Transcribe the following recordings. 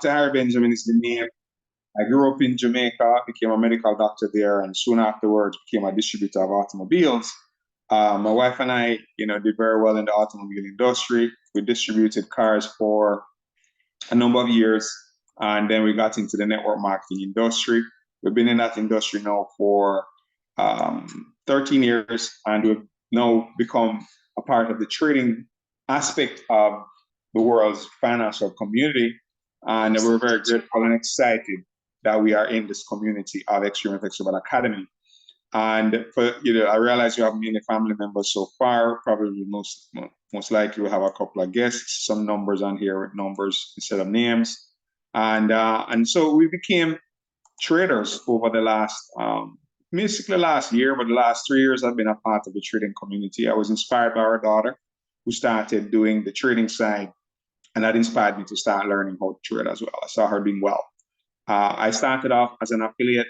Dr. Harry Benjamin is the name. I grew up in Jamaica, became a medical doctor there, and soon afterwards became a distributor of automobiles. My wife and I, did very well in the automobile industry. We distributed cars for a number of years, and then we got into the network marketing industry. We've been in that industry now for 13 years, and we've now become a part of the trading aspect of the world's financial community. And we're very grateful and excited that we are in this community of Xtreamfx Academy. And I realize you have many family members so far. Probably most likely we have a couple of guests, some numbers on here with numbers instead of names. And so we became traders over the last, basically last year, but the last 3 years I've been a part of the trading community. I was inspired by our daughter who started doing the trading side, and that inspired me to start learning how to trade as well. I saw her doing well. I started off as an affiliate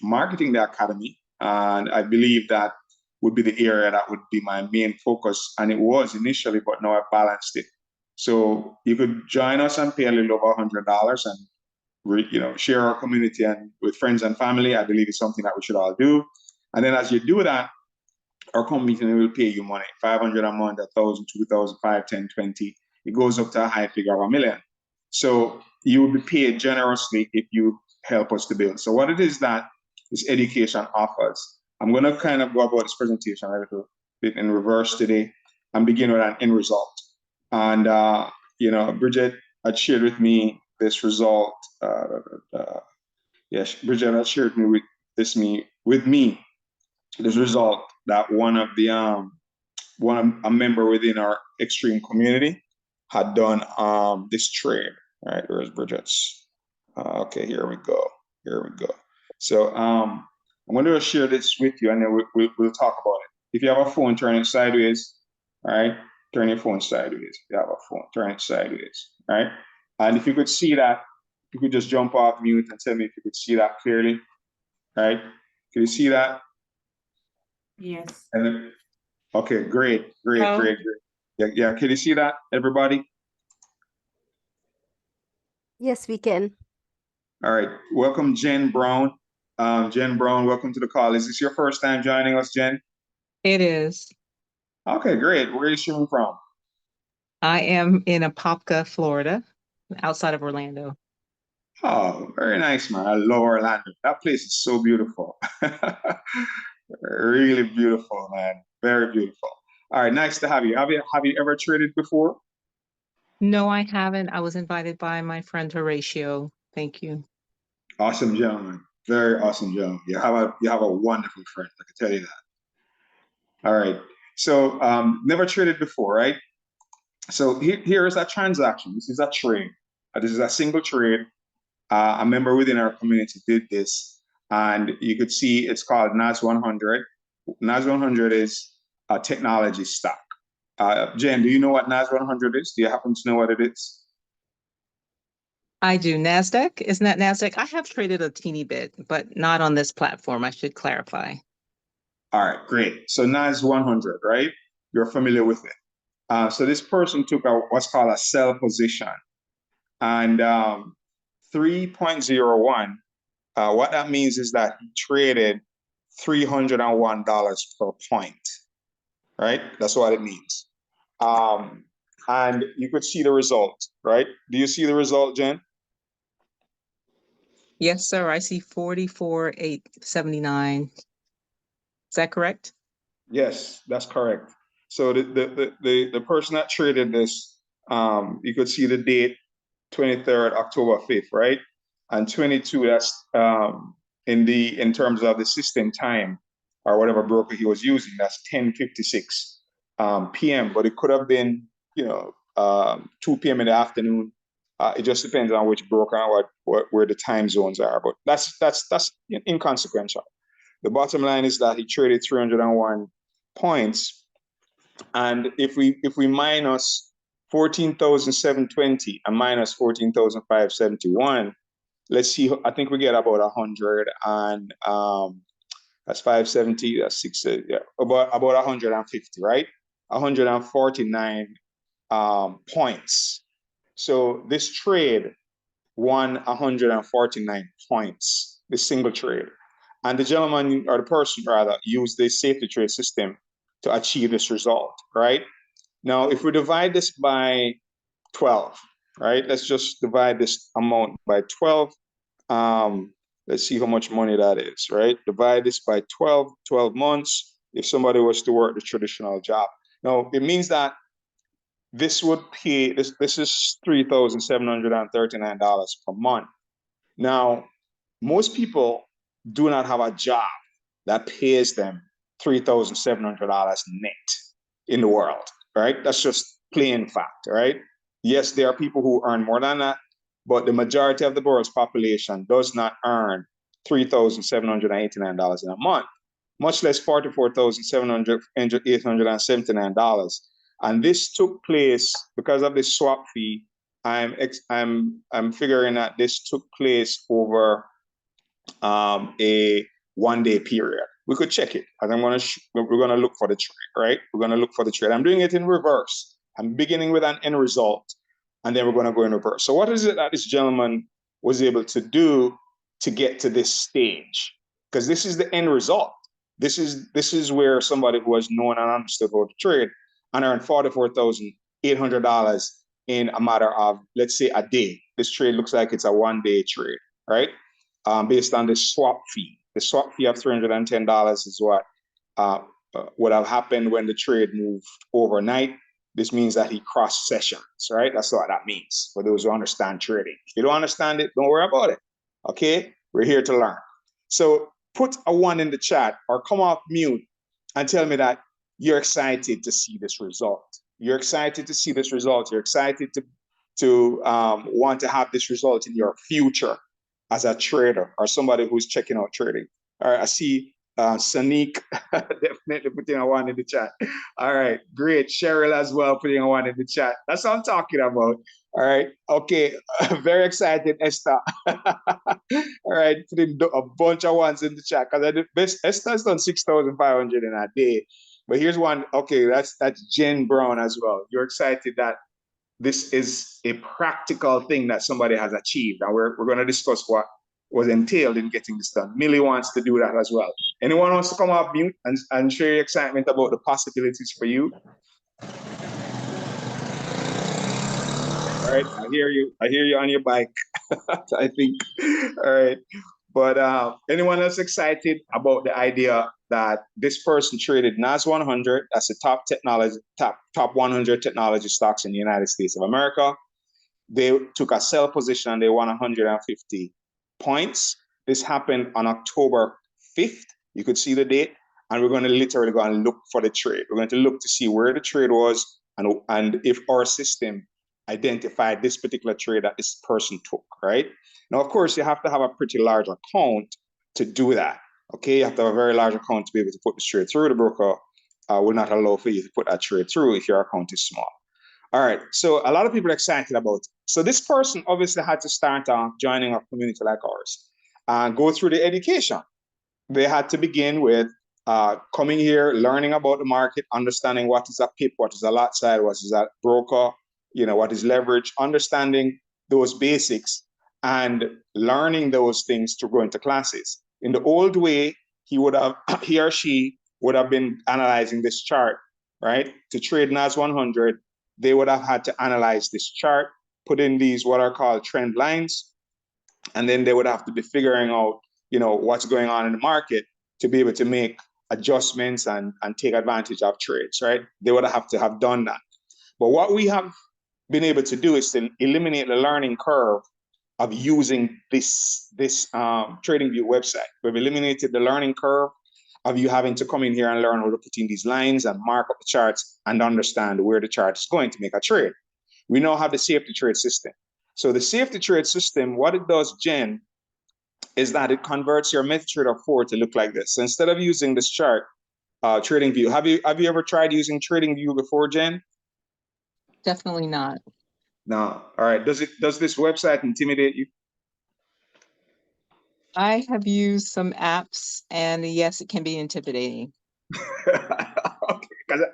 marketing the academy, and I believe that would be the area that would be my main focus. And it was initially, but now I've balanced it. So you could join us and pay a little over $100 and share our community and with friends and family. I believe it's something that we should all do. And then as you do that, our community will pay you money, 500 a month, 1,000, 2,000, 5, 10, 20. It goes up to a high figure of $1 million. So you will be paid generously if you help us to build. So what it is that this education offers, I'm going to kind of go about this presentation a little bit in reverse today and begin with an end result. And, Bridget had shared with me this result. Yes, Bridget had shared this result that a member within our Xtream community had done this trade. All right, where's Bridget's? Okay, here we go. So I'm going to share this with you, and then we'll talk about it. If you have a phone, turn it sideways. All right, turn your phone sideways. If you have a phone, turn it sideways. All right, and if you could see that, you could just jump off mute and tell me if you could see that clearly. All right, can you see that? Yes. And then, okay, great. Yeah, can you see that, everybody? Yes, we can. All right, welcome, Jen Brown. Jen Brown, welcome to the call. Is this your first time joining us, Jen? It is. Okay, great. Where are you streaming from? I am in Apopka, Florida, outside of Orlando. Oh, very nice, man. I love Orlando. That place is so beautiful. Really beautiful, man. Very beautiful. All right, nice to have you. Have you ever traded before? No, I haven't. I was invited by my friend Horatio. Thank you. Awesome gentleman. Very awesome gentleman. You have a wonderful friend, I can tell you that. All right. So never traded before, right? So here is a transaction. This is a trade. This is a single trade. A member within our community did this, and you could see it's called NAS 100. NAS 100 is a technology stock. Jen, do you know what NAS 100 is? Do you happen to know what it is? I do. NASDAQ? Isn't that NASDAQ? I have traded a teeny bit, but not on this platform. I should clarify. All right, great. So NAS 100, right? You're familiar with it. So this person took what's called a sell position. And 3.01, what that means is that he traded $301 per point, right? That's what it means. And you could see the result, right? Do you see the result, Jen? Yes, sir. I see 44,879. Is that correct? Yes, that's correct. So the person that traded this, you could see the date, 23rd, October 5th, right? And 22, that's in terms of the system time or whatever broker he was using, that's 10:56 p.m. But it could have been, 2 p.m. in the afternoon. It just depends on which broker and where the time zones are. But that's inconsequential. The bottom line is that he traded 301 points, and if we minus 14,720 and minus 14,571, let's see. I think we get about 100, and that's 570. That's 6. Yeah, about 150, right? 149 points. So this trade won 149 points, the single trade. And the gentleman, or the person rather, used the safety trade system to achieve this result, right? Now, if we divide this by 12, right? Let's just divide this amount by 12. Let's see how much money that is, right? Divide this by 12 months. If somebody was to work the traditional job. Now, it means that this would pay, this is $3,739 per month. Now, most people do not have a job that pays them $3,700 net in the world, right? That's just plain fact, right? Yes, there are people who earn more than that, but the majority of the world's population does not earn $3,789 in a month, much less $44,879. And this took place because of the swap fee. I'm figuring that this took place over a 1 day period. We could check it. And we're gonna look for the trade, right? We're gonna look for the trade. I'm doing it in reverse. I'm beginning with an end result, and then we're gonna go in reverse. So what is it that this gentleman was able to do to get to this stage? Because this is the end result. This is where somebody who has known and understood how to trade and earned $44,800 in a matter of, let's say, a day. This trade looks like it's a 1 day trade, right? Based on the swap fee. The swap fee of $310 is what would have happened when the trade moved overnight. This means that he crossed sessions, right? That's what that means for those who understand trading. If you don't understand it, don't worry about it, okay? We're here to learn. So put a 1 in the chat or come off mute and tell me that you're excited to see this result. You're excited to see this result. You're excited to want to have this result in your future as a trader or somebody who's checking out trading. All right, I see Sanique definitely putting a 1 in the chat. All right, great. Cheryl as well putting a 1 in the chat. That's what I'm talking about. All right, okay. Very excited, Esther. All right, putting a bunch of 1s in the chat because Esther's done 6,500 in a day. But here's one. Okay, that's Jen Brown as well. You're excited that this is a practical thing that somebody has achieved. And we're going to discuss what was entailed in getting this done. Millie wants to do that as well. Anyone wants to come off mute and share your excitement about the possibilities for you? All right, I hear you. I hear you on your bike, I think. All right. But anyone else excited about the idea that this person traded NAS 100? That's the top 100 technology stocks in the United States of America. They took a sell position and they won 150 points. This happened on October 5th. You could see the date. And we're going to literally go and look for the trade. We're going to look to see where the trade was and if our system identified this particular trade that this person took, right? Now, of course, you have to have a pretty large account to do that, okay? You have to have a very large account to be able to put this trade through. The broker will not allow for you to put that trade through if your account is small. All right, so a lot of people are excited about it. So this person obviously had to start joining a community like ours and go through the education. They had to begin with coming here, learning about the market, understanding what is a pip, what is a lot size, what is a broker, what is leverage, understanding those basics and learning those things to go into classes. In the old way, he or she would have been analyzing this chart, right? To trade NAS 100, they would have had to analyze this chart, put in these what are called trend lines, and then they would have to be figuring out, what's going on in the market to be able to make adjustments and take advantage of trades, right? They would have to have done that. But what we have been able to do is to eliminate the learning curve of using this TradingView website. We've eliminated the learning curve of you having to come in here and learn how to put in these lines and mark up the charts and understand where the chart is going to make a trade. We now have the safety trade system. So the safety trade system, what it does, Jen, is that it converts your MetaTrader 4 to look like this. So instead of using this chart, TradingView, have you ever tried using TradingView before, Jen? Definitely not. No. All right. Does this website intimidate you? I have used some apps, and yes, it can be intimidating. Okay, because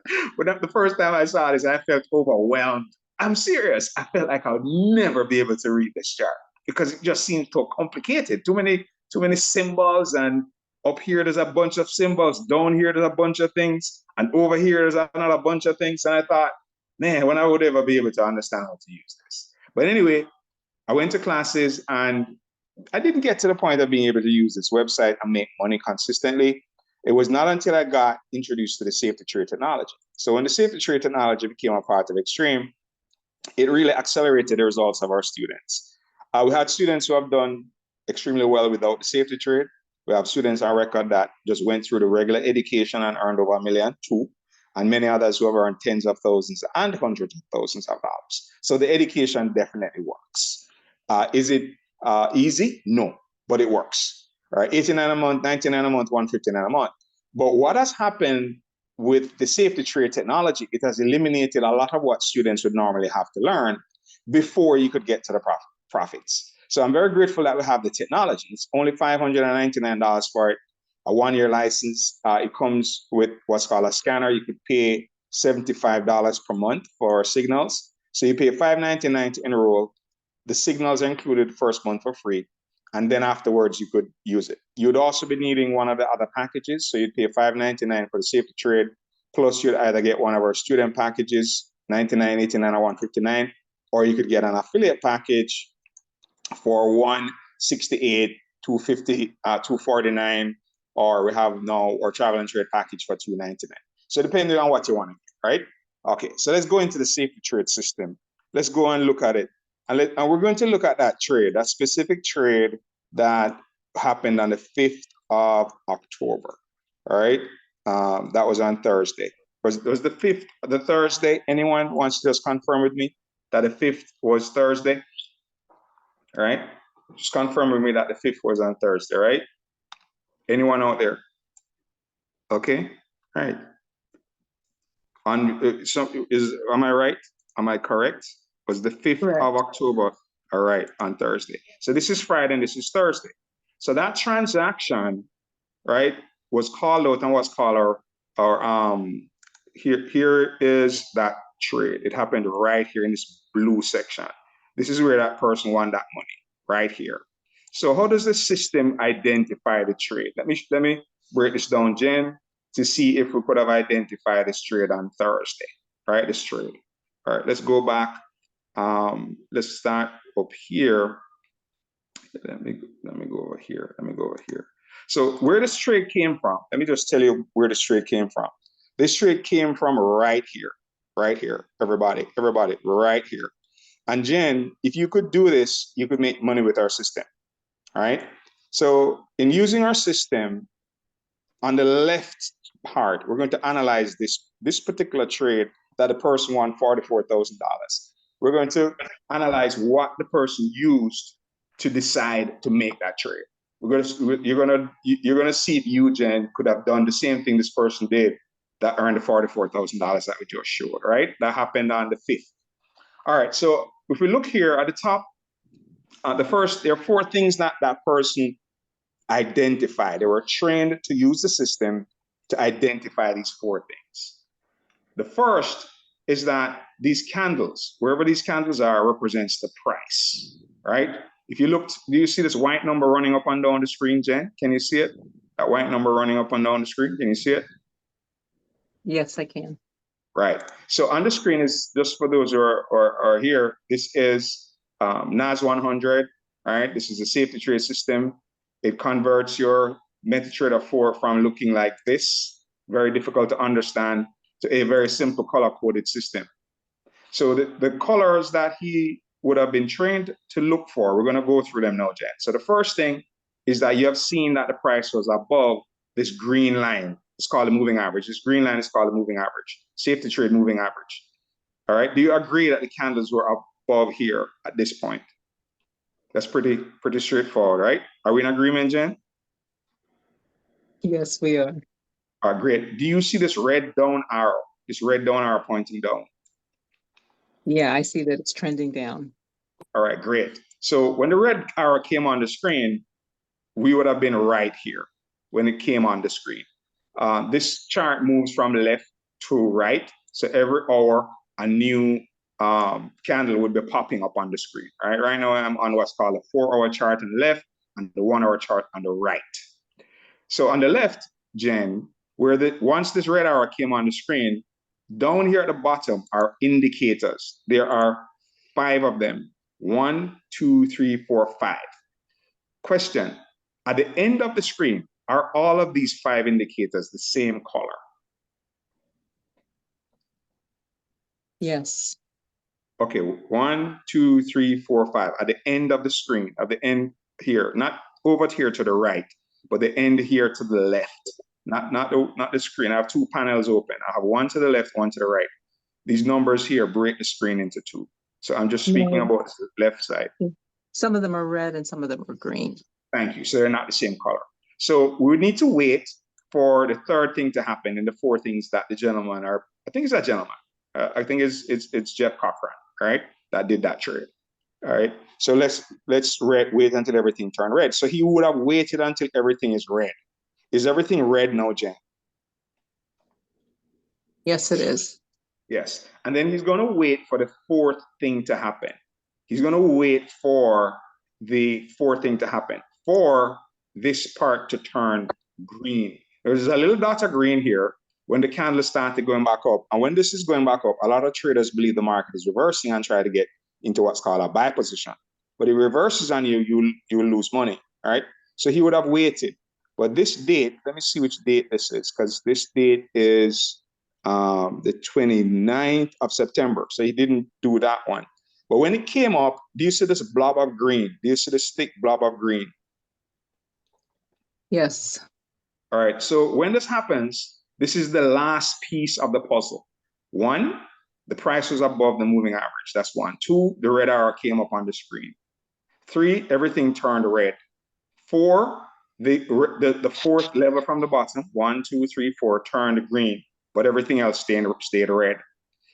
the first time I saw this, I felt overwhelmed. I'm serious. I felt like I would never be able to read this chart. because it just seems too complicated. Too many symbols, and up here there's a bunch of symbols, down here there's a bunch of things, and over here there's another bunch of things. And I thought, man, when I would ever be able to understand how to use this? But anyway, I went to classes and I didn't get to the point of being able to use this website and make money consistently. It was not until I got introduced to the safety trade technology. So when the safety trade technology became a part of Xtream, it really accelerated the results of our students. We had students who have done extremely well without the safety trade. We have students on record that just went through the regular education and earned over $1 million too, and many others who have earned tens of thousands and hundreds of thousands of dollars. So the education definitely works. Is it easy? No, but it works. Right? $89 a month, $99 a month, $159 a month. But what has happened with the safety trade technology, it has eliminated a lot of what students would normally have to learn before you could get to the profits. So I'm very grateful that we have the technology. It's only $599 for it, a 1-year license. It comes with what's called a scanner. You could pay $75 per month for signals. So you pay $599 to enroll. The signals are included first month for free. And then afterwards, you could use it. You'd also be needing one of the other packages. So you'd pay $599 for the safety trade, plus you'd either get one of our student packages, $99, $89, or $159, or you could get an affiliate package for $168, $250, $249, or we have now our travel and trade package for $299. So depending on what you want to get, right? Okay, so let's go into the safety trade system. Let's go and look at it. And we're going to look at that trade, that specific trade that happened on the 5th of October, all right? That was on Thursday. Was the 5th, the Thursday? Anyone wants to just confirm with me that the 5th was Thursday? All right, just confirm with me that the 5th was on Thursday, right? Anyone out there? Okay, all right. Am I right? Am I correct? Was the 5th Correct. of October, all right, on Thursday. So this is Friday and this is Thursday. So that transaction, right, was called out and what's called here is that trade. It happened right here in this blue section. This is where that person won that money, right here. So how does the system identify the trade? Let me break this down, Jen, to see if we could have identified this trade on Thursday, right? This trade. All right, let's go back. Let's start up here. Let me go over here. Let me go over here. So where this trade came from, let me just tell you where this trade came from. This trade came from right here, everybody, right here. And Jen, if you could do this, you could make money with our system, all right? So in using our system, on the left part, we're going to analyze this particular trade that the person won $44,000. We're going to analyze what the person used to decide to make that trade. You're gonna see if you, Jen, could have done the same thing this person did that earned the $44,000 that we just showed, right? That happened on the 5th. All right, so if we look here at the top, there are 4 things that that person identified. They were trained to use the system to identify these 4 things. The first is that these candles, wherever these candles are, represents the price, right? If you look, do you see this white number running up and down the screen, Jen? Can you see it? That white number running up and down the screen, can you see it? Yes, I can. Right. So on the screen is, just for those who are here, this is NAS 100, all right? This is a safety trade system. It converts your MetaTrader 4 from looking like this, very difficult to understand, to a very simple color-coded system. So the colors that he would have been trained to look for, we're gonna go through them now, Jen. So the first thing is that you have seen that the price was above this green line. It's called a moving average. This green line is called a moving average, safety trade moving average. All right, do you agree that the candles were above here at this point? That's pretty straightforward, right? Are we in agreement, Jen? Yes, we are. All right, great. Do you see this red down arrow? This red down arrow pointing down? Yeah, I see that it's trending down. All right, great. So when the red arrow came on the screen, we would have been right here when it came on the screen. This chart moves from left to right. So every hour, a new candle would be popping up on the screen, right? Right now I'm on what's called a 4-hour chart on the left and the 1-hour chart on the right. So on the left, Jen, once this red arrow came on the screen, down here at the bottom are indicators. There are 5 of them. 1, 2, 3, 4, 5. Question, at the end of the screen, are all of these 5 indicators the same color? Yes. Okay, 1, 2, 3, 4, 5. At the end of the screen, at the end here, not over here to the right, but the end here to the left. Not the screen. I have 2 panels open. I have one to the left, one to the right. These numbers here break the screen into 2. So I'm just speaking about the left side. Some of them are red and some of them are green. Thank you. So they're not the same color. So we would need to wait for the third thing to happen and the 4 things that the gentleman, or I think it's that gentleman. I think it's Jeff Cochran, right? That did that trade. All right. So let's wait until everything turned red. So he would have waited until everything is red. Is everything red now, Jen? Yes, it is. Yes. And then he's going to wait for the 4th thing to happen. He's going to wait for the 4th thing to happen, for this part to turn green. There's a little dot of green here when the candle started going back up. And when this is going back up, a lot of traders believe the market is reversing and try to get into what's called a buy position. But if it reverses on you, you will lose money, all right? So he would have waited. But this date, let me see which date this is, because this date is the 29th of September. So he didn't do that one. But when it came up, do you see this blob of green? Do you see this thick blob of green? Yes. All right. So when this happens, this is the last piece of the puzzle. 1, the price was above the moving average. That's 1. 2, the red arrow came up on the screen. 3, everything turned red. 4, the 4th level from the bottom, 1, 2, 3, 4, turned green, but everything else stayed red.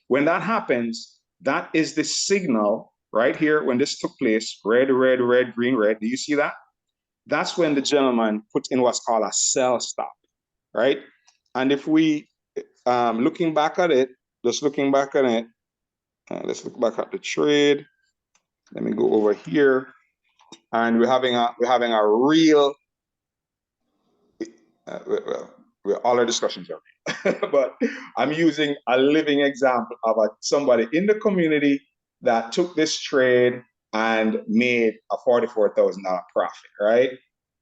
When that happens, that is the signal right here. When this took place, red, red, red, green, red. Do you see that? That's when the gentleman put in what's called a sell stop, right? And if we, looking back at it, let's look back at the trade. Let me go over here, and we're having a real. Well, all our discussions are, but I'm using a living example of somebody in the community that took this trade and made a $44,000 profit, right?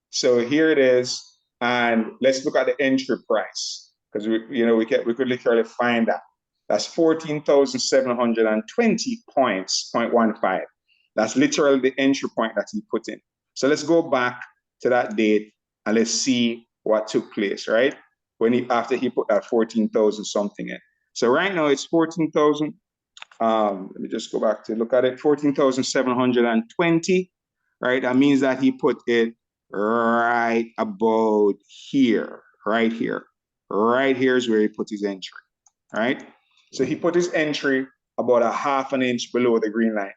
So here it is, and let's look at the entry price, because we could literally find that. That's 14,720 points, 0.15. That's literally the entry point that he put in. So let's go back to that date and let's see what took place, right? After he put that 14,000 something in. So right now it's 14,000. Let me just go back to look at it. 14,720, right? That means that he put it right about here, right here. Right here is where he put his entry, right? So he put his entry about a half an inch below the green line.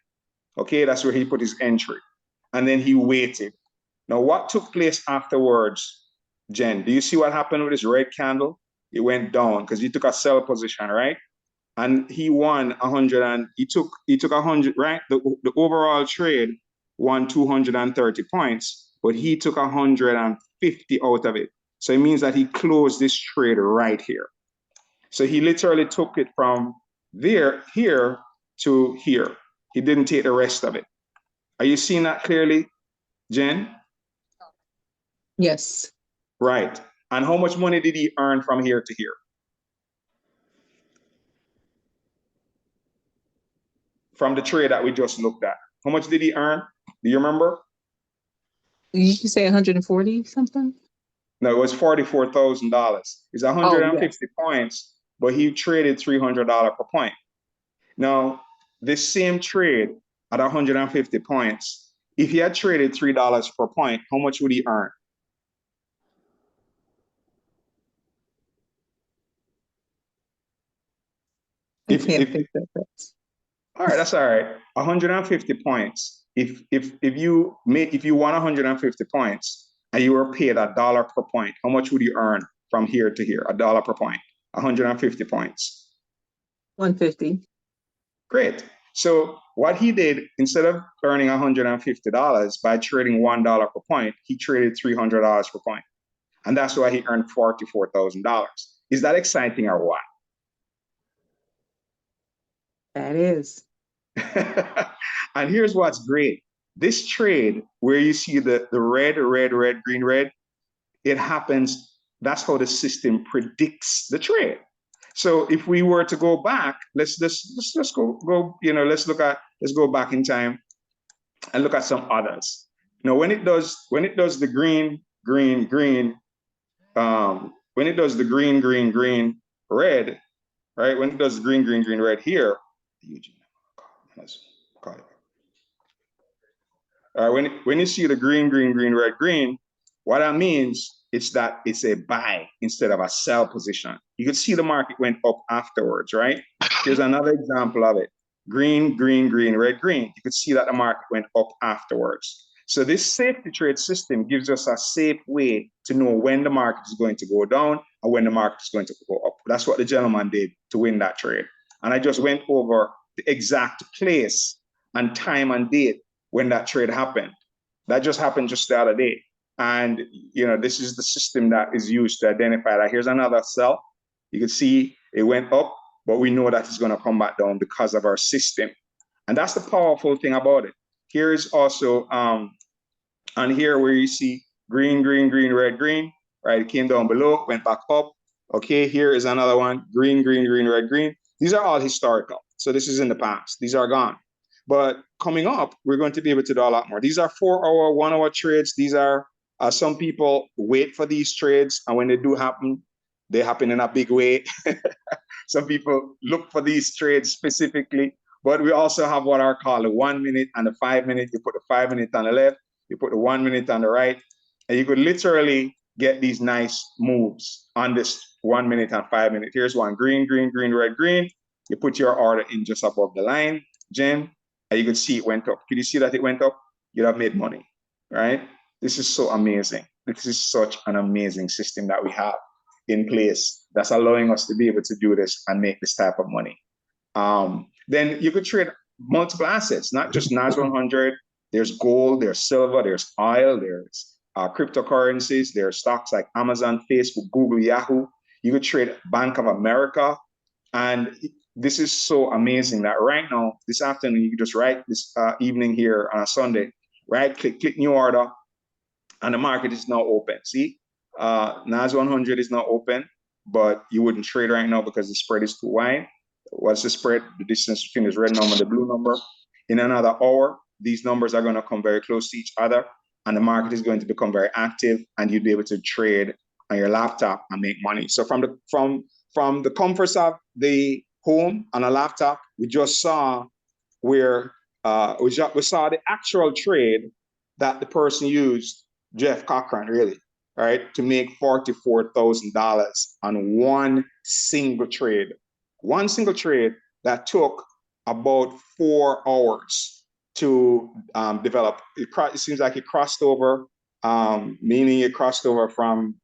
Okay, that's where he put his entry. And then he waited. Now, what took place afterwards, Jen? Do you see what happened with this red candle? It went down because he took a sell position, right? And he won 100, and he took 100, right? The overall trade won 230 points, but he took 150 out of it. So it means that he closed this trade right here. So he literally took it from here to here. He didn't take the rest of it. Are you seeing that clearly, Jen? Yes. Right. And how much money did he earn from here to here? From the trade that we just looked at. How much did he earn? Do you remember? Did you say 140 something? No, it was $44,000. It's 150 points, but he traded $300 per point. Now, this same trade at 150 points, if he had traded $3 per point, how much would he earn? I can't think that. All right, that's all right. 150 points. If you won 150 points and you were paid $1 per point, how much would you earn from here to here? $1 per point. 150 points. 150. Great. So what he did, instead of earning $150 by trading $1 per point, he traded $300 per point. And that's why he earned $44,000. Is that exciting or what? That is. And here's what's great. This trade where you see the red, red, red, green, red, it happens. That's how the system predicts the trade. So if we were to go back, let's go, let's go back in time and look at some others. Now, when it does the green, green, green, when it does the green, green, green, red, right? When it does green, green, green, red here, when you see the green, green, green, red, green, what that means is that it's a buy instead of a sell position. You can see the market went up afterwards, right? Here's another example of it. Green, green, green, red, green. You could see that the market went up afterwards. So this safety trade system gives us a safe way to know when the market is going to go down and when the market is going to go up. That's what the gentleman did to win that trade. And I just went over the exact place and time and date when that trade happened. That just happened just the other day. And this is the system that is used to identify that. Here's another sell. You can see it went up, but we know that it's going to come back down because of our system. And that's the powerful thing about it. Here is also on here where you see green, green, green, red, green, right? It came down below, went back up. Okay, here is another one, green, green, green, red, green. These are all historical. So this is in the past. These are gone. But coming up, we're going to be able to do a lot more. These are 4-hour, 1-hour trades. These are some people wait for these trades, and when they do happen, they happen in a big way. Some people look for these trades specifically, but we also have what are called the 1 minute and the 5 minute. You put the 5 minute on the left, you put the 1 minute on the right, and you could literally get these nice moves on this 1 minute and 5 minute. Here's one, green, green, green, red, green. You put your order in just above the line, Jen, and you could see it went up. Could you see that it went up? You'd have made money, right? This is so amazing. This is such an amazing system that we have in place that's allowing us to be able to do this and make this type of money. Then you could trade multiple assets, not just NAS 100. There's gold, there's silver, there's oil, there's cryptocurrencies, there's stocks like Amazon, Facebook, Google, Yahoo. You could trade Bank of America. And this is so amazing that right now, this afternoon, you can just write this evening here on a Sunday, right? Click new order, and the market is now open. See, NAS 100 is now open, but you wouldn't trade right now because the spread is too wide. What's the spread? The distance between this red number and the blue number. In another hour, these numbers are going to come very close to each other, and the market is going to become very active, and you'll be able to trade on your laptop and make money. So from the comforts of the home on a laptop, we just saw where we saw the actual trade that the person used, Jeff Cochran, really, right, to make $44,000 on one single trade. One single trade that took about 4 hours to develop. It seems like it crossed over, meaning it crossed over from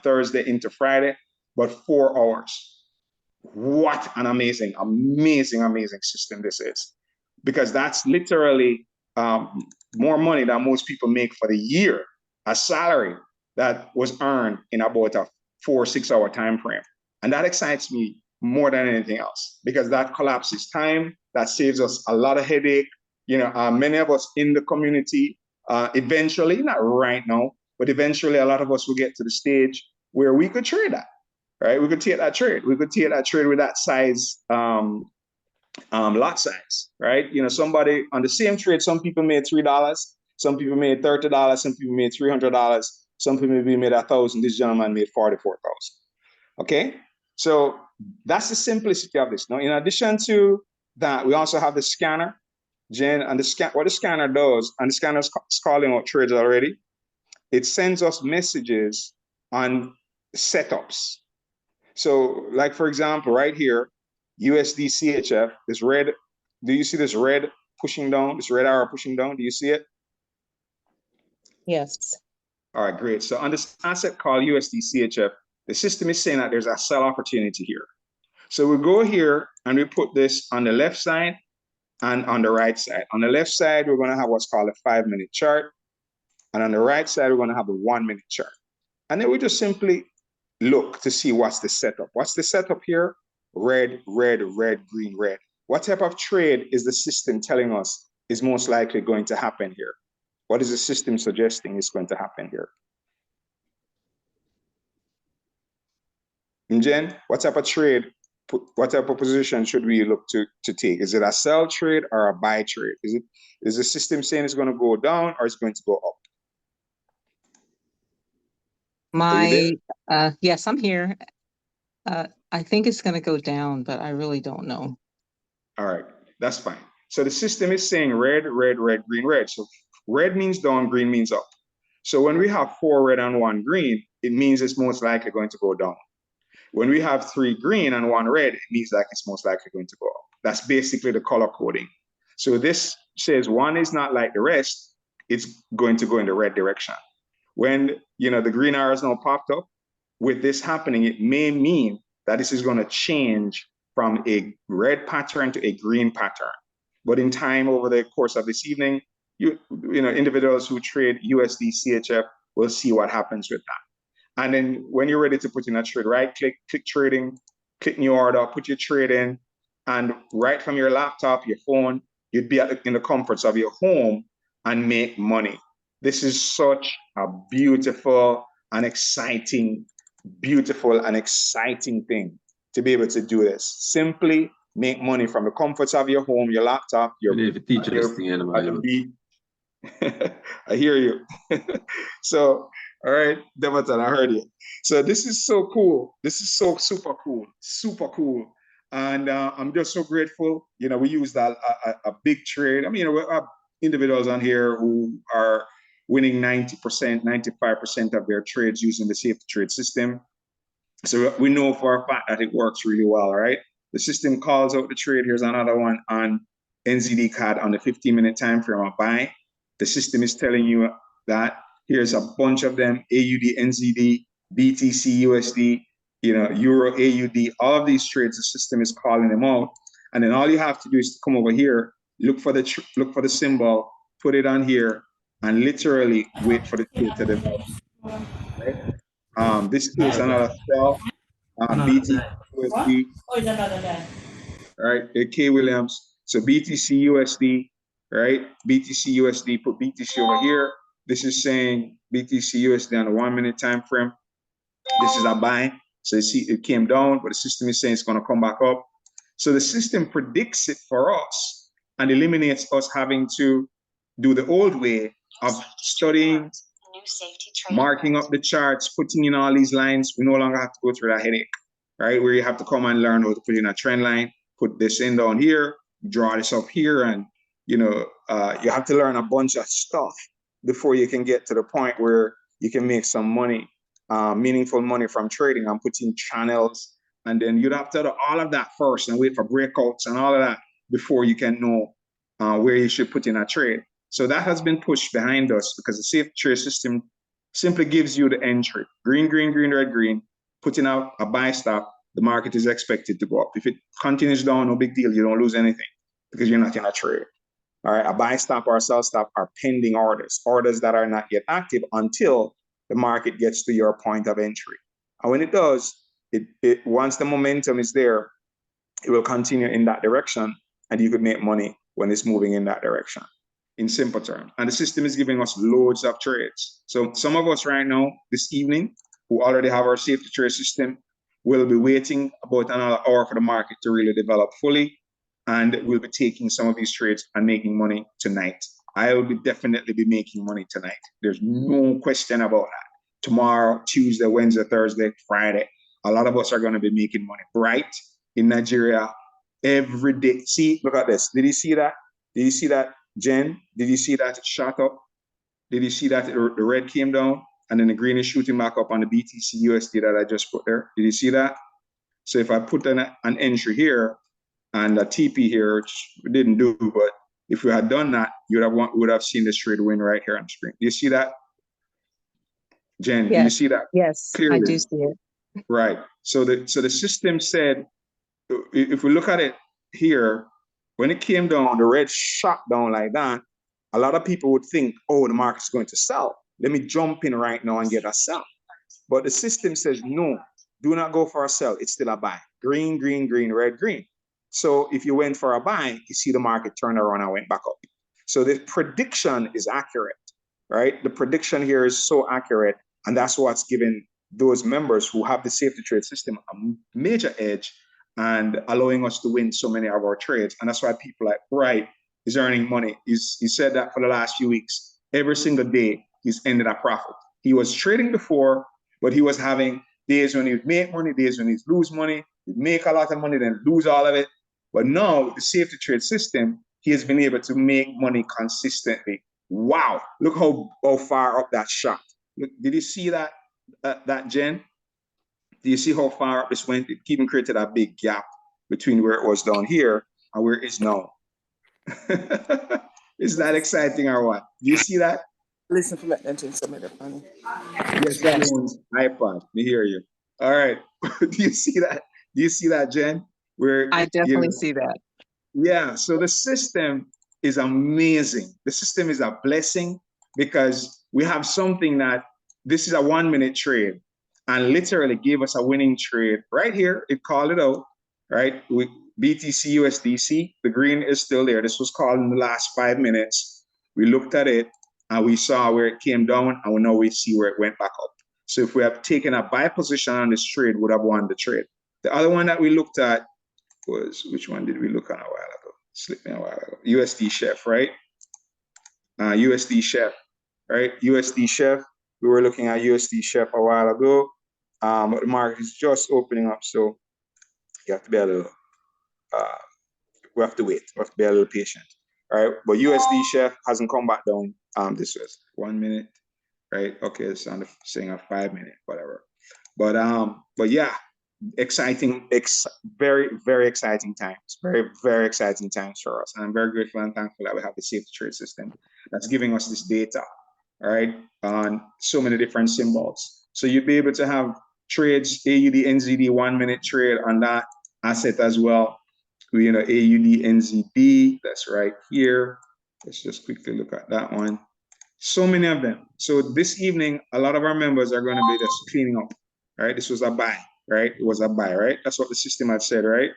Thursday into Friday, but 4 hours. What an amazing, amazing, amazing system this is. Because that's literally more money than most people make for the year, a salary that was earned in about a 4 or 6 hour time frame. And that excites me more than anything else, because that collapses time, that saves us a lot of headache. Many of us in the community, eventually, not right now, but eventually a lot of us will get to the stage where we could trade that, right? We could take that trade. We could take that trade with that size, lot size, right? Somebody on the same trade, some people made $3, some people made $30, some people made $300, some people maybe made $1,000. This gentleman made $44,000. Okay, so that's the simplicity of this. Now, in addition to that, we also have the scanner, Jen, and what the scanner does, and the scanner is calling out trades already. It sends us messages on setups. So, like for example, right here, USD CHF, this red, do you see this red pushing down, this red arrow pushing down? Do you see it? Yes. All right, great. So on this asset called USD CHF, the system is saying that there's a sell opportunity here. So we go here and we put this on the left side, and on the right side. On the left side, we're going to have what's called a 5-minute chart. And on the right side, we're going to have a 1-minute chart. And then we just simply look to see what's the setup. What's the setup here? Red, red, red, green, red. What type of trade is the system telling us is most likely going to happen here? What is the system suggesting is going to happen here? And Jen, what type of trade, what type of position should we look to take? Is it a sell trade or a buy trade? Is the system saying it's going to go down or it's going to go up? Yes, I'm here. I think it's going to go down, but I really don't know. All right, that's fine. So the system is saying red, red, red, green, red. So red means down, green means up. So when we have 4 red and 1 green, it means it's most likely going to go down. When we have 3 green and 1 red, it means like it's most likely going to go up. That's basically the color coding. So this says one is not like the rest, it's going to go in the red direction. When the green arrows now popped up, with this happening, it may mean that this is going to change from a red pattern to a green pattern. But in time, over the course of this evening, individuals who trade USD CHF will see what happens with that. And then when you're ready to put in a trade, right click trading, click new order, put your trade in, and right from your laptop, your phone, you'd be in the comforts of your home and make money. This is such a beautiful and exciting thing to be able to do this. Simply make money from the comforts of your home, your laptop, your I hear you. So, all right, Devaton, I heard you. So this is so cool. This is so super cool. And I'm just so grateful. We used a big trade. I mean, we have individuals on here who are winning 90%, 95% of their trades using the safe trade system. So we know for a fact that it works really well, right? The system calls out the trade. Here's another one on NZD CAD on the 15-minute time frame of buy. The system is telling you that here's a bunch of them: AUD, NZD, BTC, USD, Euro, AUD, all of these trades. The system is calling them out, and then all you have to do is to come over here, look for the symbol, put it on here, and literally wait for the trade to develop. Right? This is another sell. BTC, USD. Right, K Williams. So BTC, USD, right? BTC, USD, put BTC over here. This is saying BTC, USD on the 1-minute time frame. This is a buy. So you see it came down, but the system is saying it's going to come back up. So the system predicts it for us and eliminates us having to do the old way of studying, marking up the charts, putting in all these lines. We no longer have to go through that headache, right? Where you have to come and learn how to put in a trend line, put this in down here, draw this up here, and you have to learn a bunch of stuff before you can get to the point where you can make some money, meaningful money from trading and putting channels. And then you'd have to do all of that first and wait for breakouts and all of that before you can know where you should put in a trade. So that has been pushed behind us because the safe trade system simply gives you the entry. Green, green, green, red, green, putting out a buy stop. The market is expected to go up. If it continues down, no big deal. You don't lose anything because you're not in a trade. All right, a buy stop or a sell stop are pending orders that are not yet active until the market gets to your point of entry. And when it does, once the momentum is there, it will continue in that direction, and you could make money when it's moving in that direction, in simple terms. And the system is giving us loads of trades. So some of us right now, this evening, who already have our safety trade system, will be waiting about another hour for the market to really develop fully. And we'll be taking some of these trades and making money tonight. I will definitely be making money tonight. There's no question about that. Tomorrow, Tuesday, Wednesday, Thursday, Friday, a lot of us are going to be making money. Right in Nigeria, every day. See, look at this. Did you see that? Did you see that, Jen? Did you see that it shot up? Did you see that the red came down and then the green is shooting back up on the BTC USD that I just put there? Did you see that? So if I put an entry here and a TP here, which we didn't do, but if we had done that, you would have seen this trade win right here on the screen. Do you see that? Jen, Yes. do you see that? Yes, clearly? I do see it. Right. So the system said, if we look at it here, when it came down, the red shot down like that, a lot of people would think, oh, the market's going to sell. Let me jump in right now and get a sell. But the system says, no, do not go for a sell. It's still a buy. Green, green, green, red, green. So if you went for a buy, you see the market turn around and went back up. So the prediction is accurate, right? The prediction here is so accurate. And that's what's given those members who have the safety trade system a major edge and allowing us to win so many of our trades. And that's why people like Bright is earning money. He said that for the last few weeks, every single day, he's ended a profit. He was trading before, but he was having days when he would make money, days when he'd lose money, he'd make a lot of money, then lose all of it. But now with the safety trade system, he has been able to make money consistently. Wow, look how far up that shot. Look, did you see that, Jen? Do you see how far up this went? It even created a big gap between where it was down here and where it is now. Is that exciting or what? Do you see that? Listen for that and some of the funny. Yes, phones, iPod. Me hear you. All right. Do you see that? Do you see that, Jen? Where I definitely see that. Yeah. So the system is amazing. The system is a blessing because we have something that this is a 1 minute trade and literally gave us a winning trade right here. It called it out, right? With BTC USDC, the green is still there. This was called in the last 5 minutes. We looked at it and we saw where it came down, and now we see where it went back up. So if we have taken a buy position on this trade, would have won the trade. The other one that we looked at was, which one did we look at a while ago? Slipped me a while ago. USD Chef, right? USD Chef, right? USD Chef. We were looking at USD Chef a while ago. But the market is just opening up, so you have to be a little. We have to wait. We have to be a little patient. All right, but USD Chef hasn't come back down. This was 1 minute, right? Okay, it's on the saying a 5 minute, whatever. But yeah, exciting, very, very exciting times. Very, very exciting times for us. And I'm very grateful and thankful that we have the safety trade system that's giving us this data, all right, on so many different symbols. So you'll be able to have trades, AUD, NZD, 1 minute trade on that asset as well. You know, AUD, NZD, that's right here. Let's just quickly look at that one. So many of them. So this evening, a lot of our members are going to be just cleaning up, right? This was a buy, right? It was a buy, right? That's what the system had said, right?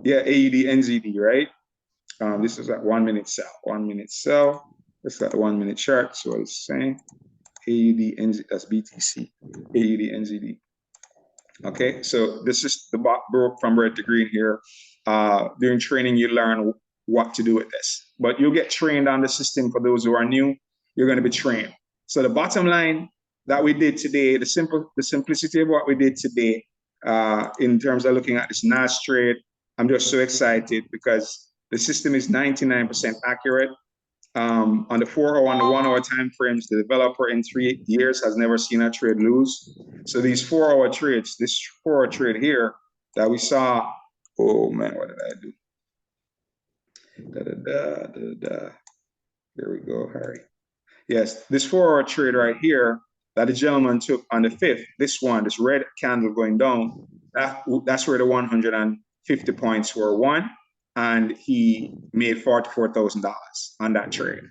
Yeah, AUD, NZD, right? This is at 1 minute sell. 1 minute sell. Let's got the 1 minute chart. So it's saying AUD, NZD, that's BTC, AUD, NZD. Okay, so this is the bot broke from red to green here. During training, you learn what to do with this, but you'll get trained on the system. For those who are new, you're going to be trained. So the bottom line that we did today, the simplicity of what we did today, in terms of looking at this NAS trade, I'm just so excited because the system is 99% accurate. On the 4 hour and the 1 hour time frames, the developer in 3 years has never seen a trade lose. So these 4 hour trades, this 4 hour trade here that we saw, oh man, what did I do? Here we go, Harry. Yes, this 4 hour trade right here that the gentleman took on the 5th, this one, this red candle going down, that's where the 150 points were won. And he made $44,000 on that trade,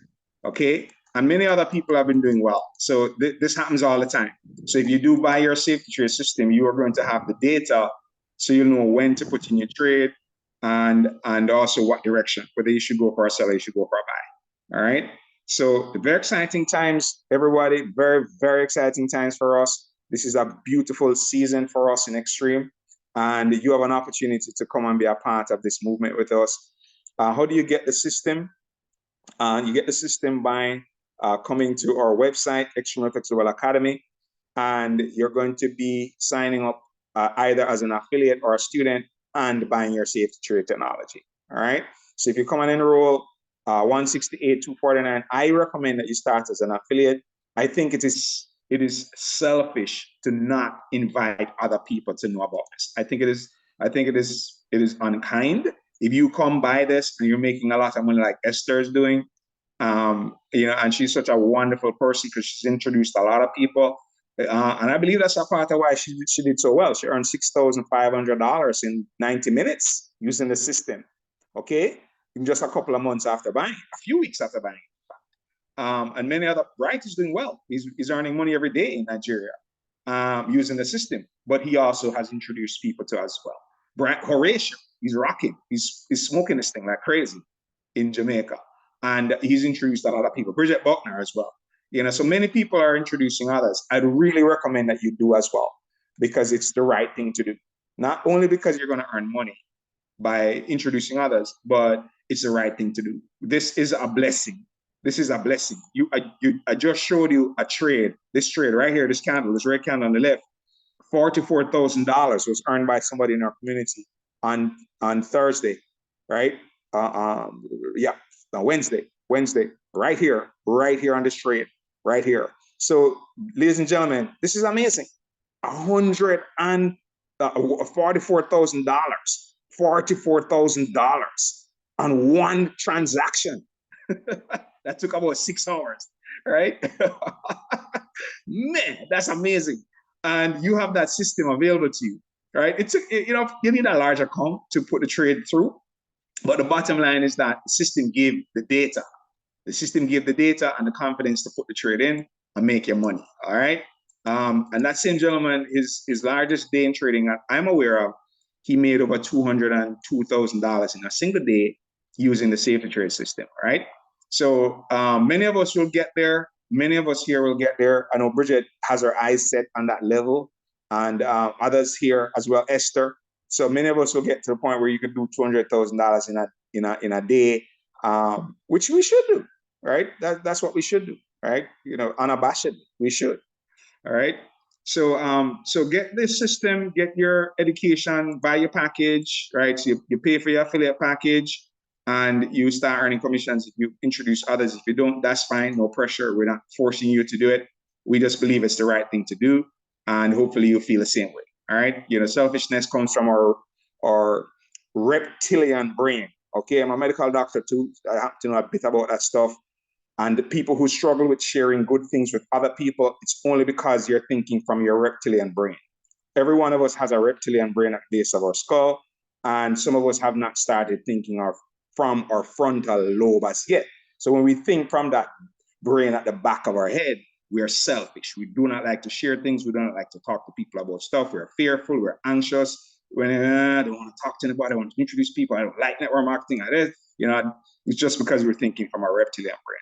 okay? And many other people have been doing well. So this happens all the time. So if you do buy your safety trade system, you are going to have the data so you'll know when to put in your trade and also what direction, whether you should go for a sell or you should go for a buy, all right? So very exciting times, everybody, very, very exciting times for us. This is a beautiful season for us in Xtream. And you have an opportunity to come and be a part of this movement with us. How do you get the system? You get the system by coming to our website, Xtreamfx Global Academy, and you're going to be signing up either as an affiliate or a student and buying your safety trade technology. All right. So if you come and enroll, 168, 249, I recommend that you start as an affiliate. I think it is selfish to not invite other people to know about this. I think it is unkind. If you come by this and you're making a lot of money like Esther is doing, you know, and she's such a wonderful person because she's introduced a lot of people. And I believe that's a part of why she did so well. She earned $6,500 in 90 minutes using the system. Okay. in just a couple of months after buying, a few weeks after buying. And many other, Bright is doing well. He's earning money every day in Nigeria using the system, but he also has introduced people to us as well. Bright Horatio, he's rocking. He's smoking this thing like crazy in Jamaica. And he's introduced a lot of people. Bridget Buckner as well. So many people are introducing others. I'd really recommend that you do as well, because it's the right thing to do. Not only because you're going to earn money by introducing others, but it's the right thing to do. This is a blessing. This is a blessing. I just showed you a trade. This trade right here, this candle, this red candle on the left, $44,000 was earned by somebody in our community on Thursday, right? Wednesday, right here on this trade, right here. So, ladies and gentlemen, this is amazing. $44,000 on one transaction. That took about 6 hours, right? Man, that's amazing. And you have that system available to you, right? You need a large account to put the trade through. But the bottom line is that the system gave the data. The system gave the data and the confidence to put the trade in and make your money, all right? And that same gentleman, his largest day in trading that I'm aware of, he made over $202,000 in a single day using the Safe to Trade system, right? So many of us will get there. Many of us here will get there. I know Bridget has her eyes set on that level, and others here as well, Esther. So many of us will get to the point where you can do $200,000 in a day, which we should do, right? That's what we should do, right? Unabashedly, we should. All right. So get this system, get your education, buy your package, right? So you pay for your affiliate package, and you start earning commissions if you introduce others. If you don't, that's fine. No pressure. We're not forcing you to do it. We just believe it's the right thing to do, and hopefully you feel the same way. All right. Selfishness comes from our reptilian brain. Okay. I'm a medical doctor too. I have to know a bit about that stuff. And the people who struggle with sharing good things with other people, it's only because you're thinking from your reptilian brain. Every one of us has a reptilian brain at the base of our skull, and some of us have not started thinking from our frontal lobe as yet. So when we think from that brain at the back of our head, we are selfish. We do not like to share things. We don't like to talk to people about stuff. We're fearful. We're anxious. I don't want to talk to anybody. I want to introduce people. I don't like network marketing. It's just because we're thinking from our reptilian brain.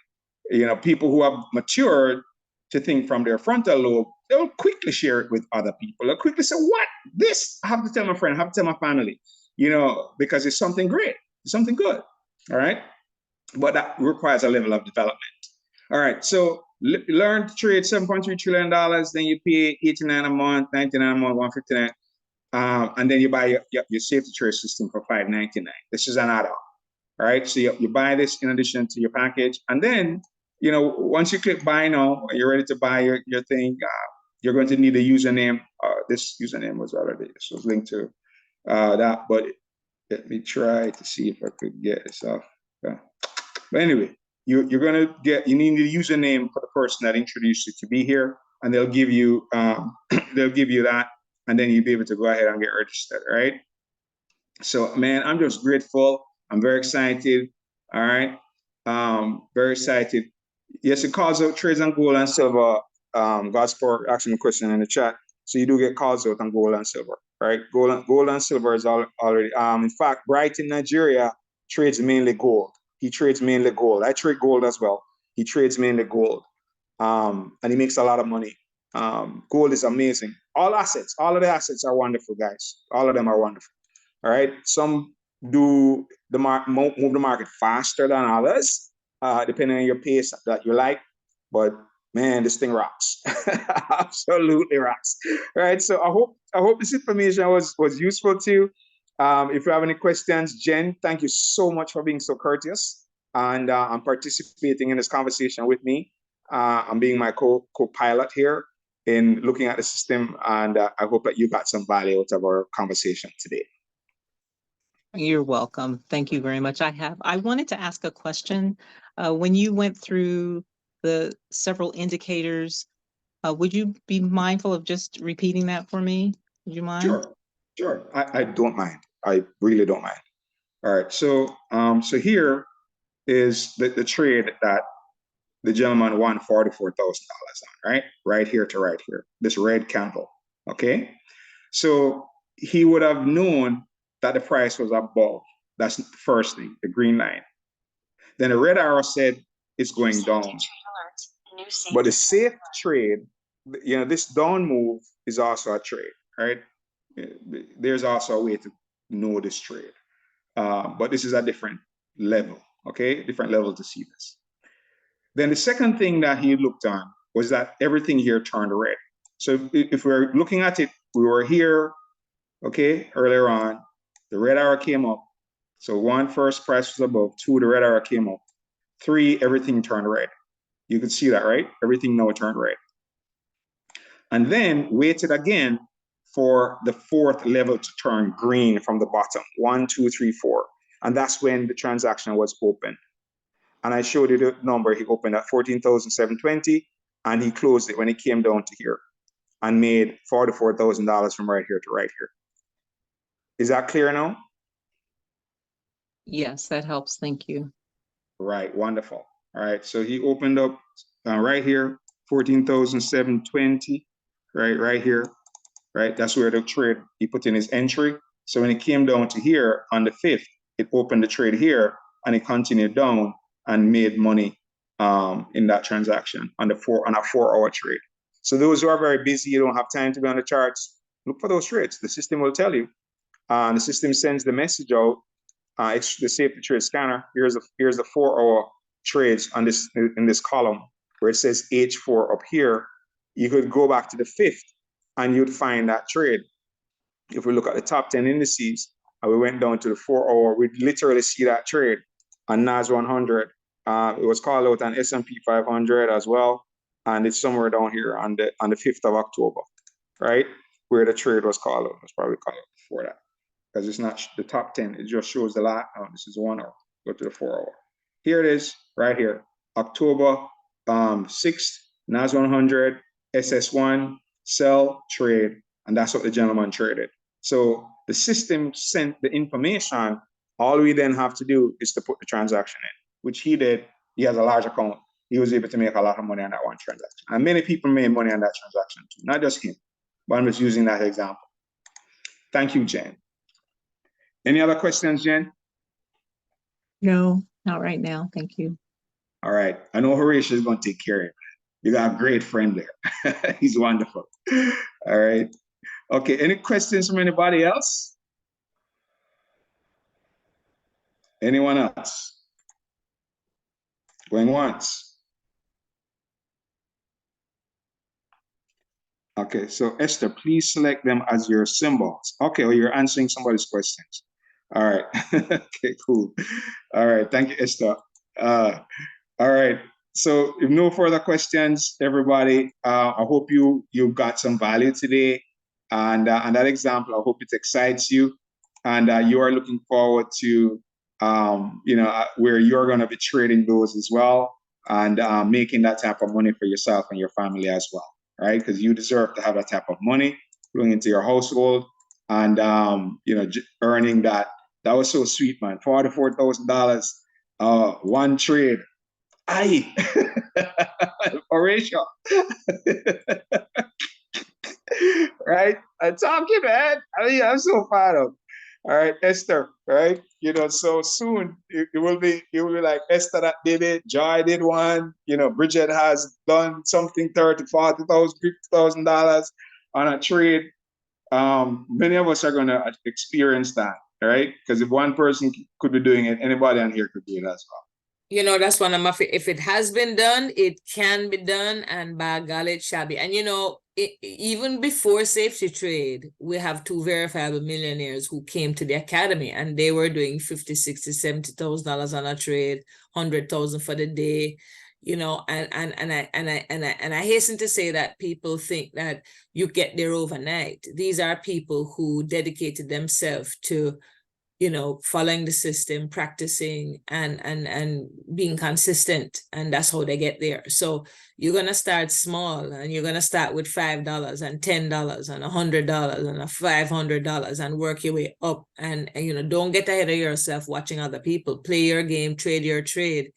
People who have matured to think from their frontal lobe, they'll quickly share it with other people. They'll quickly say, what? This? I have to tell my friend, I have to tell my family, because it's something great. It's something good. All right. But that requires a level of development. All right. So learn to trade $7.3 trillion. Then you pay $89 a month, $99 a month, $159. And then you buy your Safe to Trade system for $599. This is an add-on. All right. So you buy this in addition to your package. And then, once you click buy now, you're ready to buy your thing. You're going to need a username. This username was linked to that. But let me try to see if I could get this off. But anyway, you need a username for the person that introduced you to be here, and they'll give you that, and then you'll be able to go ahead and get registered. All right. So, man, I'm just grateful. I'm very excited. All right. Very excited. Yes, it calls out trades on gold and silver. Godsport asked me a question in the chat. So you do get calls out on gold and silver, right? Gold and silver is already. In fact, Bright in Nigeria trades mainly gold. He trades mainly gold. I trade gold as well. He trades mainly gold. And he makes a lot of money. Gold is amazing. All of the assets are wonderful, guys. All of them are wonderful. All right. Some do move the market faster than others, depending on your pace that you like. But man, this thing rocks. Absolutely rocks. All right. So I hope this information was useful to you. If you have any questions, Jen, thank you so much for being so courteous and participating in this conversation with me. I'm being my co-pilot here in looking at the system, and I hope that you got some value out of our conversation today. You're welcome. Thank you very much. I wanted to ask a question. When you went through the several indicators, would you be mindful of just repeating that for me? Would you mind? Sure. I don't mind. I really don't mind. All right, so so here is the trade that the gentleman won $44,000 on, right? Right here to right here, this red candle, okay? So he would have known that the price was above. That's the first thing, the green line. Then the red arrow said it's going down. But the safe trade, you know, this down move is also a trade, right? There's also a way to know this trade. But this is a different level, okay? Different level to see this. Then the second thing that he looked on was that everything here turned red. So if we're looking at it, we were here, okay, earlier on, the red arrow came up. So 1, first price was above, 2, the red arrow came up, 3, everything turned red. You could see that, right? Everything now turned red. And then waited again for the fourth level to turn green from the bottom, 1, 2, 3, 4. And that's when the transaction was open. And I showed you the number. He opened at 14,720 and he closed it when it came down to here and made $44,000 from right here to right here. Is that clear now? Yes, that helps. Thank you. Right, wonderful. All right, so he opened up right here, 14,720, right here, right? That's where the trade, he put in his entry. So when it came down to here on the 5th, it opened the trade here and it continued down and made money in that transaction on a 4-hour trade. So those who are very busy, you don't have time to be on the charts, look for those trades. The system will tell you. The system sends the message out. It's the safety trade scanner. Here's the 4-hour trades on this in this column where it says H4 up here. You could go back to the 5th and you'd find that trade. If we look at the top 10 indices and we went down to the 4-hour, we'd literally see that trade on NAS 100. It was called out on S&P 500 as well, and it's somewhere down here on the 5th of October, right? Where the trade was called out. It was probably called out before that because it's not the top 10. It just shows the last. Oh, this is 1 hour. Go to the 4-hour. Here it is, right here, October 6th, NAS 100, SS1, sell, trade, and that's what the gentleman traded. So the system sent the information. All we then have to do is to put the transaction in, which he did. He has a large account. He was able to make a lot of money on that one transaction. And many people made money on that transaction too, not just him, but I'm just using that example. Thank you, Jen. Any other questions, Jen? No, not right now. Thank you. All right. I know Horatio is going to take care of you. You got a great friend there. He's wonderful. All right. Okay. Any questions from anybody else? Anyone else? Going once. Okay. So Esther, please select them as your symbols. Okay. Well, you're answering somebody's questions. All right. Okay, cool. All right. Thank you, Esther. All right. So if no further questions, everybody, I hope you got some value today. And that example, I hope it excites you. And you are looking forward to, where you're going to be trading those as well and making that type of money for yourself and your family as well, right? Because you deserve to have that type of money going into your household and, earning that. That was so sweet, man. $44,000, one trade. Aye, Horatio. Right? I'm talking, man. I mean, I'm so proud of. All right, Esther, right? So soon it will be like Esther that did it, Joy did one, Bridget has done something $30,000, $40,000, $50,000 on a trade. Many of us are gonna experience that, right? Because if one person could be doing it, anybody on here could do it as well. That's one of my if it has been done, it can be done, and by golly, it shall be. And even before Safety Trade, we have 2 verifiable millionaires who came to the academy and they were doing $50,000, $60,000, $70,000 on a trade, $100,000 for the day. And I hasten to say that people think that you get there overnight. These are people who dedicated themselves to you know, following the system, practicing and being consistent. And that's how they get there. So you're going to start small, and you're going to start with $5 and $10 and $100 and $500 and work your way up. And, you know, don't get ahead of yourself watching other people. Play your game, trade your trade,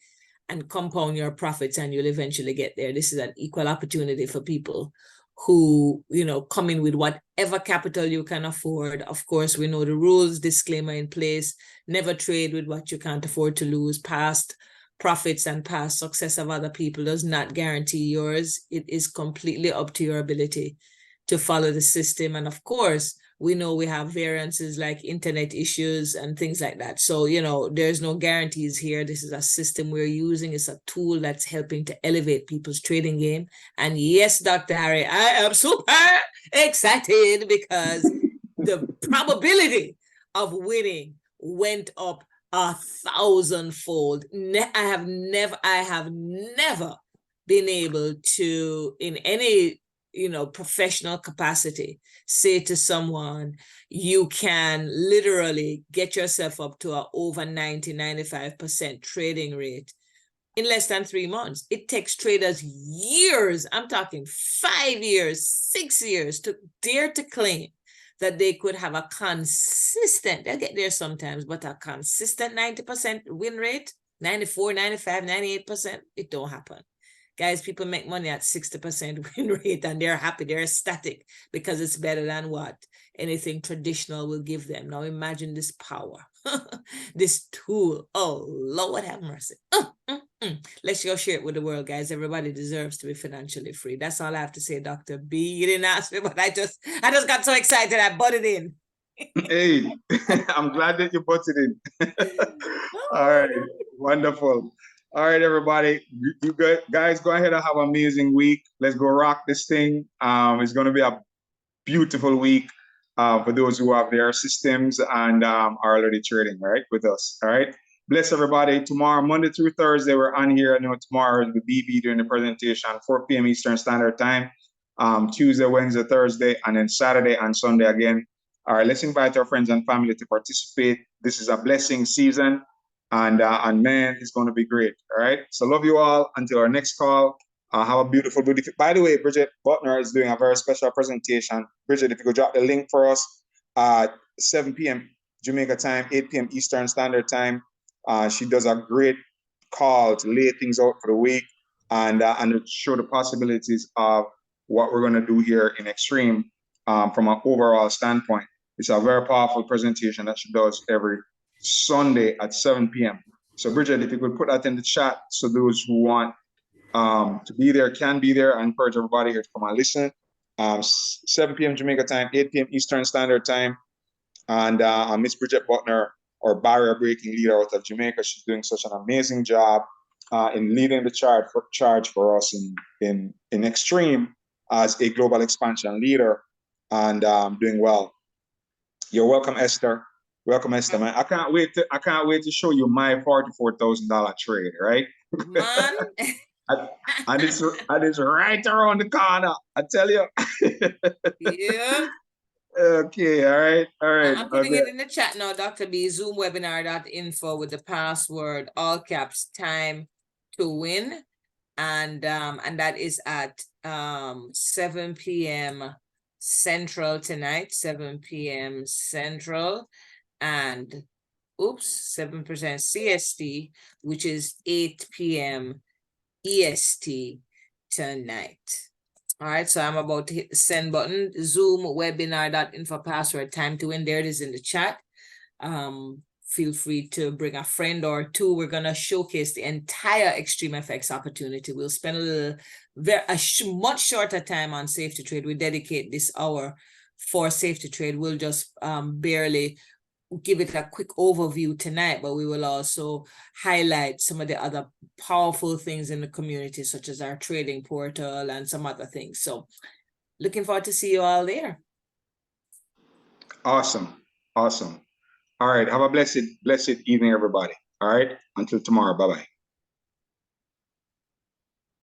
and compound your profits, and you'll eventually get there. This is an equal opportunity for people who, you know, come in with whatever capital you can afford. Of course, we know the rules, disclaimer in place: never trade with what you can't afford to lose. Past profits and past success of other people does not guarantee yours. It is completely up to your ability to follow the system. And of course, we know we have variances like internet issues and things like that. So, you know, there's no guarantees here. This is a system we're using. It's a tool that's helping to elevate people's trading game. And yes, Dr. Harry, I am super excited because the probability of winning went up 1,000-fold. I have never been able to, in any, you know, professional capacity, say to someone, you can literally get yourself up to a over 90-95% trading rate in less than 3 months. It takes traders years, I'm talking 5 years, 6 years, to dare to claim that they could have a consistent, they'll get there sometimes, but a consistent 90% win rate, 94, 95, 98%, it don't happen. Guys, people make money at 60% win rate, and they're happy, they're ecstatic, because it's better than what anything traditional will give them. Now imagine this power, this tool. Oh, Lord have mercy. Let's go share it with the world, guys. Everybody deserves to be financially free. That's all I have to say, Dr. B. You didn't ask me, but I just got so excited I butted in. Hey, I'm glad that you butted in. All right, wonderful. All right, everybody, you guys go ahead and have an amazing week. Let's go rock this thing. It's going to be a beautiful week for those who have their systems and are already trading, right, with us. All right. Bless everybody. Tomorrow, Monday through Thursday, we're on here. I know tomorrow the BB doing the presentation, 4 p.m. Eastern Standard Time. Tuesday, Wednesday, Thursday, and then Saturday and Sunday again. All right, let's invite our friends and family to participate. This is a blessing season, and man, it's going to be great. All right. So love you all. Until our next call. Have a beautiful. By the way, Bridget Butner is doing a very special presentation. Bridget, if you could drop the link for us, 7 p.m. Jamaica time, 8 p.m. Eastern Standard Time. She does a great call to lay things out for the week and show the possibilities of what we're going to do here in Xtream from an overall standpoint. It's a very powerful presentation that she does every Sunday at 7 p.m. So Bridget, if you could put that in the chat so those who want to be there can be there. I encourage everybody here to come and listen. 7 p.m. Jamaica time, 8 p.m. Eastern Standard Time. And Miss Bridget Butner, our barrier breaking leader out of Jamaica, she's doing such an amazing job in leading the charge for us in Xtream as a global expansion leader, and doing well. You're welcome, Esther. Welcome, Esther, man. I can't wait to show you my $44,000 trade, right? Man. and it's right around the corner. I tell you. Yeah. Okay, all right. I'm putting it in the chat now, Dr. B. Zoomwebinar.info with the password, all caps, time to win. And that is at 7 p.m. Central tonight, 7 p.m. Central, and 7% CST, which is 8 p.m. EST tonight. All right, so I'm about to hit the send button. Zoomwebinar.info password, time to win. There it is in the chat. Feel free to bring a friend or two. We're gonna showcase the entire Xtreamfx opportunity. We'll spend a much shorter time on Safe to Trade. We dedicate this hour for Safe to Trade. We'll just barely give it a quick overview tonight, but we will also highlight some of the other powerful things in the community, such as our trading portal and some other things. So looking forward to see you all there. Awesome. All right. Have a blessed evening, everybody. All right. Until tomorrow. Bye-bye.